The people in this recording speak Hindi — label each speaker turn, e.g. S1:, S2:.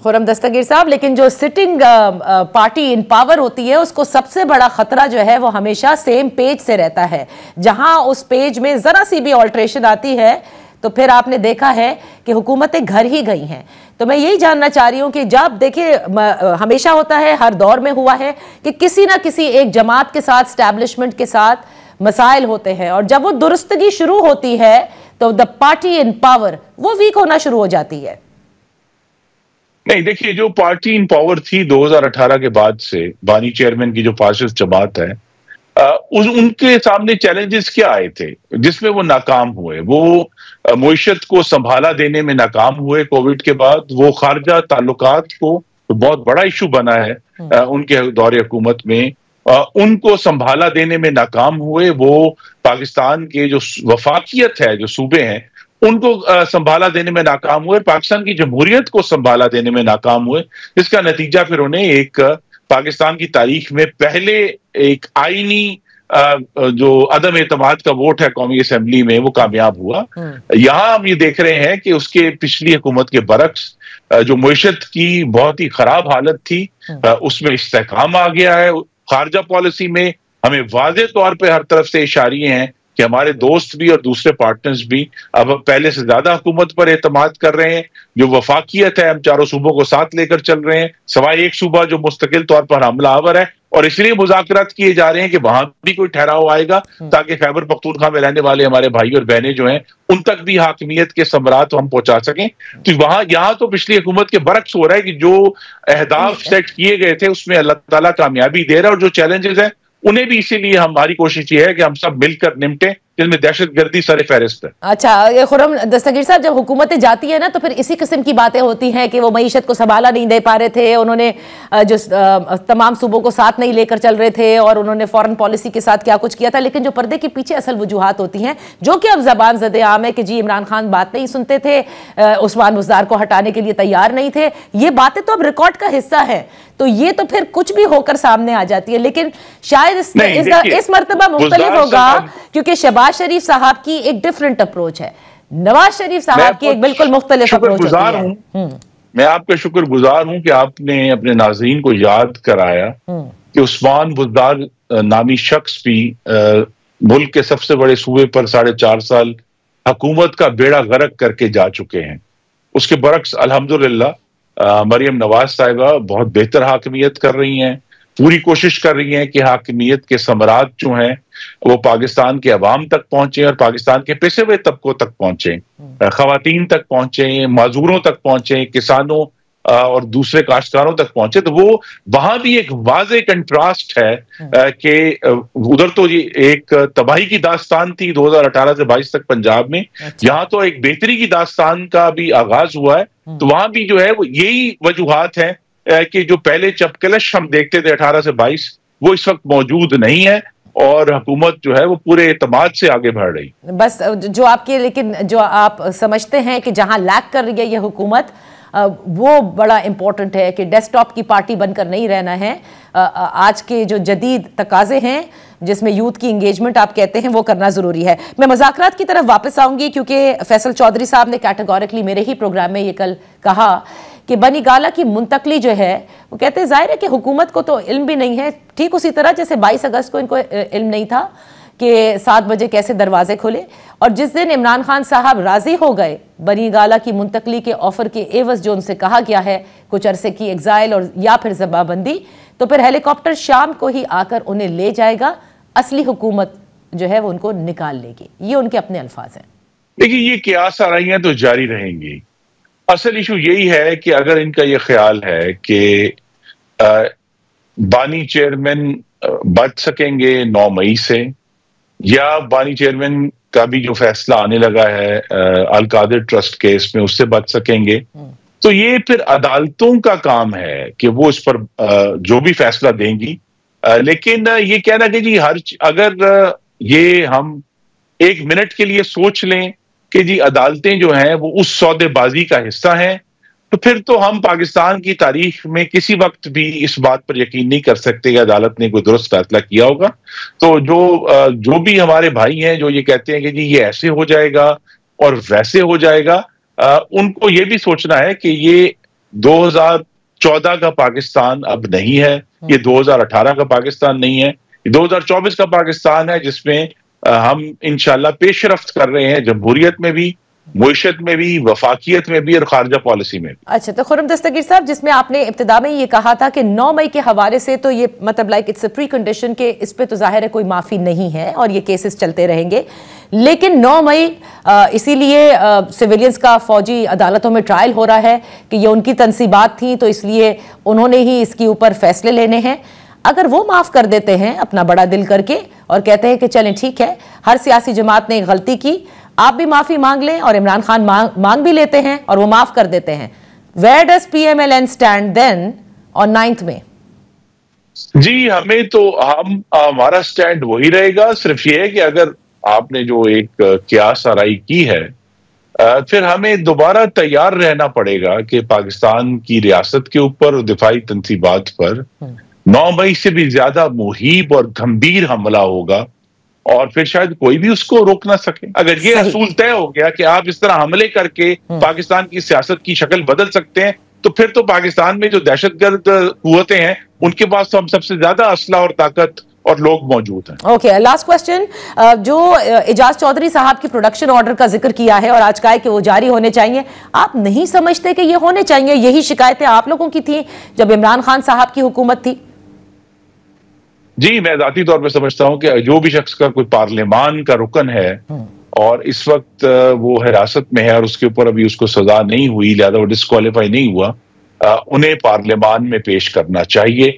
S1: खुर्रम दस्तगीर साहब, लेकिन जो सिटिंग पार्टी इन पावर होती है उसको सबसे बड़ा खतरा जो है वो हमेशा सेम पेज से रहता है। जहां उस पेज में जरा सी भी ऑल्ट्रेशन आती है तो फिर आपने देखा है कि हुकूमतें घर ही गई हैं। तो मैं यही जानना चाह रही हूं कि जब देखिए हमेशा होता है, हर दौर में हुआ है कि किसी ना किसी एक जमात के साथ, स्टैब्लिशमेंट के साथ मसाइल होते हैं, और जब वो दुरुस्तगी शुरू होती है तो द पार्टी इन पावर वो वीक होना शुरू हो जाती है।
S2: नहीं, देखिए, जो पार्टी इन पावर थी 2018 के बाद से, बानी चेयरमैन की जो फासिस्ट जमात है, उनके सामने चैलेंजेस क्या आए थे जिसमें वो नाकाम हुए? वो मुईशत को संभाला देने में नाकाम हुए कोविड के बाद। वो खारजा ताल्लुकात को तो बहुत बड़ा इशू बना है उनके दौरे हुकूमत में, उनको संभाला देने में नाकाम हुए। वो पाकिस्तान के जो वफाकियत है, जो सूबे हैं, उनको संभाला देने में नाकाम हुए, पाकिस्तान की जमहूरियत को संभाला देने में नाकाम हुए। इसका नतीजा फिर उन्हें एक पाकिस्तान की तारीख में पहले एक आईनी जो अदम एतमाद का वोट है कौमी असेंबली में, वो कामयाब हुआ। यहां हम ये देख रहे हैं कि उसके पिछली हुकूमत के बरक्स जो मुईशत की बहुत ही खराब हालत थी, उसमें इस्तेहकाम आ गया है। खारजा पॉलिसी में हमें वाज़ेह तौर पर हर तरफ से इशारे हैं कि हमारे दोस्त भी और दूसरे पार्टनर्स भी अब पहले से ज्यादा हुकूमत पर एतमाद कर रहे हैं। जो वफाकियत है, हम चारों सूबों को साथ लेकर चल रहे हैं, सवाए एक सूबा जो मुस्तकिल तौर पर हमलावर है, और इसलिए मुज़ाकरात किए जा रहे हैं कि वहां भी कोई ठहराव आएगा ताकि खैबर पख्तूनख्वा में रहने वाले हमारे भाई और बहनें जो हैं उन तक भी हाकिमियत के समरात हम पहुंचा सकें। तो वहां यहां तो पिछली हुकूमत के बरक्स हो रहा है कि जो अहदाफ सेट किए गए थे उसमें अल्लाह ताला कामयाबी दे रहा है, और जो चैलेंजेस हैं उन्हें भी इसीलिए हमारी कोशिश ये है कि हम सब मिलकर निपटें, जिनमें दहशतगर्दी सर फहरिस्त है।
S1: अच्छा खुर्रम दस्तगीर साहब, जब हुकूमतें जाती है ना तो फिर इसी किस्म की बातें होती हैं कि वो मईशत को संभाला नहीं दे पा रहे थे, उन्होंने जो तमाम सूबों को साथ नहीं लेकर चल रहे थे, और उन्होंने फॉरेन पॉलिसी के साथ क्या कुछ किया था। लेकिन जो पर्दे के पीछे असल वजूहात होती हैं, जो कि अब जबान ज़दे आम है कि जी इमरान खान बात नहीं सुनते थे, उस्मान बुज़दार को हटाने के लिए तैयार नहीं थे, ये बातें तो अब रिकॉर्ड का हिस्सा है। तो ये तो फिर कुछ भी होकर सामने आ जाती है। लेकिन शायद इस मर्तबा मुख्तलिफ होगा क्योंकि शहबाज शरीफ साहब की एक डिफरेंट अप्रोच है, नवाज शरीफ साहब की एक बिल्कुल मुख्तलिफ अप्रोच है।
S2: मैं आपका शुक्रगुजार हूं कि आपने अपने नाज़रीन को याद कराया कि उस्मान बुज़दार नामी शख्स भी मुल्क के सबसे बड़े सूबे पर 4.5 साल हुकूमत का बेड़ा गर्क करके जा चुके हैं। उसके बरक्स अल्हम्दुलिल्लाह मरियम नवाज साहिबा बहुत बेहतर हाकिमियत कर रही हैं, पूरी कोशिश कर रही हैं कि हाकिमियत के समरात जो हैं वो पाकिस्तान के अवाम तक पहुंचे और पाकिस्तान के पिसे हुए तबकों तक पहुंचे, खवातीन तक पहुंचे, मजदूरों तक पहुंचे, किसानों और दूसरे काश्तकारों तक पहुंचे। तो वो वहां भी एक वाज़ेह कंट्रास्ट है कि उधर तो ये एक तबाही की दास्तान थी 2018 से 22 तक पंजाब में, यहाँ तो एक बेहतरी की दास्तान का भी आगाज हुआ है। तो वहां भी जो है वो यही वजूहात है कि जो पहले चपकलश हम देखते थे 18 से 22, वो इस वक्त मौजूद नहीं है, और हुकूमत जो है वो पूरे एतमाद से आगे बढ़ रही।
S1: बस जो आपके, लेकिन जो आप समझते हैं कि जहां लैक कर रही है ये हुकूमत, वो बड़ा इंपॉर्टेंट है कि डेस्कटॉप की पार्टी बनकर नहीं रहना है। आज के जो जदीद तकाजे हैं जिसमें यूथ की इंगेजमेंट आप कहते हैं, वो करना ज़रूरी है। मैं मुज़ाकरात की तरफ वापस आऊँगी क्योंकि फैसल चौधरी साहब ने कैटेगोरिकली मेरे ही प्रोग्राम में ये कल कहा कि बनी गाला की मुंतकली जो है, वो कहते हैं ज़ाहिर है कि हुकूमत को तो इल्म भी नहीं है, ठीक उसी तरह जैसे 22 अगस्त को इनको इल्म नहीं था कि 7 बजे कैसे दरवाजे खुले, और जिस दिन इमरान खान साहब राजी हो गए बनी गाला की मुंतकली के ऑफर के एवज जो उनसे कहा गया है कुछ अरसे की एग्जाइल और या फिर जबाबंदी, तो फिर हेलीकॉप्टर शाम को ही आकर उन्हें ले जाएगा, असली हुकूमत जो है वो उनको निकाल लेगी। ये उनके अपने अल्फाज हैं।
S2: देखिए, ये क्यास आराइयां तो जारी रहेंगी। असल इशू यही है कि अगर इनका ये ख्याल है कि बानी चेयरमैन बच सकेंगे 9 मई से, या बानी चेयरमैन का भी जो फैसला आने लगा है अल कादिर ट्रस्ट केस में, उससे बच सकेंगे, तो ये फिर अदालतों का काम है कि वो इस पर जो भी फैसला देंगी। लेकिन ये कहना कि जी अगर ये हम 1 मिनट के लिए सोच लें कि जी अदालतें जो हैं वो उस सौदेबाजी का हिस्सा हैं, तो फिर तो हम पाकिस्तान की तारीख में किसी वक्त भी इस बात पर यकीन नहीं कर सकते कि अदालत ने कोई दुरुस्त फैसला किया होगा। तो जो भी हमारे भाई हैं जो ये कहते हैं कि जी ये ऐसे हो जाएगा और वैसे हो जाएगा, उनको ये भी सोचना है कि ये 2014 का पाकिस्तान अब नहीं है, ये 2018 का पाकिस्तान नहीं है, ये 2024 का पाकिस्तान है, जिसमें हम इंशाल्लाह पेशरफ्त कर रहे हैं, जमहूरियत में भी, मुईशत में भी, वफाकियत में भी और खारजा पॉलिसी में भी।
S1: अच्छा, तो खुर्रम दस्तगीर साहब, जिसमें आपने इब्तिदा में ये कहा था कि 9 मई के हवाले से तो ये मतलब like it's a pre condition के इस पे तो जाहिर है कोई माफी नहीं है और ये केसेस चलते रहेंगे, लेकिन 9 मई इसीलिए सिविलियंस का फौजी अदालतों में ट्रायल हो रहा है कि ये उनकी तनसीबात थी, तो इसलिए उन्होंने ही इसके ऊपर फैसले लेने हैं। अगर वो माफ कर देते हैं अपना बड़ा दिल करके और कहते हैं कि चलें ठीक है, हर सियासी जमात ने गलती की, आप भी माफी मांग लें, और इमरान खान मांग भी लेते हैं और वो माफ कर देते हैं, where does PMLN stand then on 9th में?
S2: जी, हमारा स्टैंड वही रहेगा, सिर्फ ये है कि अगर आपने जो एक कियास आराई की है, फिर हमें दोबारा तैयार रहना पड़ेगा कि पाकिस्तान की रियासत के ऊपर और दिफाई तनसीबात पर 9 मई से भी ज्यादा मुहीब और गंभीर हमला होगा, और फिर शायद कोई भी उसको रोक ना सके। अगर ये असूल तय हो गया कि आप इस तरह हमले करके पाकिस्तान की सियासत की शक्ल बदल सकते हैं, तो फिर तो पाकिस्तान में जो दहशतगर्द कुव्वतें हैं, उनके पास तो हम सबसे ज्यादा असला और ताकत और लोग मौजूद हैं।
S1: ओके, लास्ट क्वेश्चन, जो एजाज चौधरी साहब की प्रोडक्शन ऑर्डर का जिक्र किया है और आज कहा है कि वो जारी होने चाहिए, आप नहीं समझते कि ये होने चाहिए? यही शिकायतें आप लोगों की थी जब इमरान खान साहब की हुकूमत थी।
S2: जी, मैं जाती तौर पर समझता हूं कि जो भी शख्स का कोई पार्लियामान का रुकन है और इस वक्त वो हिरासत में है और उसके ऊपर अभी उसको सजा नहीं हुई, लिहाजा वो डिस्क्वालीफाई नहीं हुआ, उन्हें पार्लियामान में पेश करना चाहिए।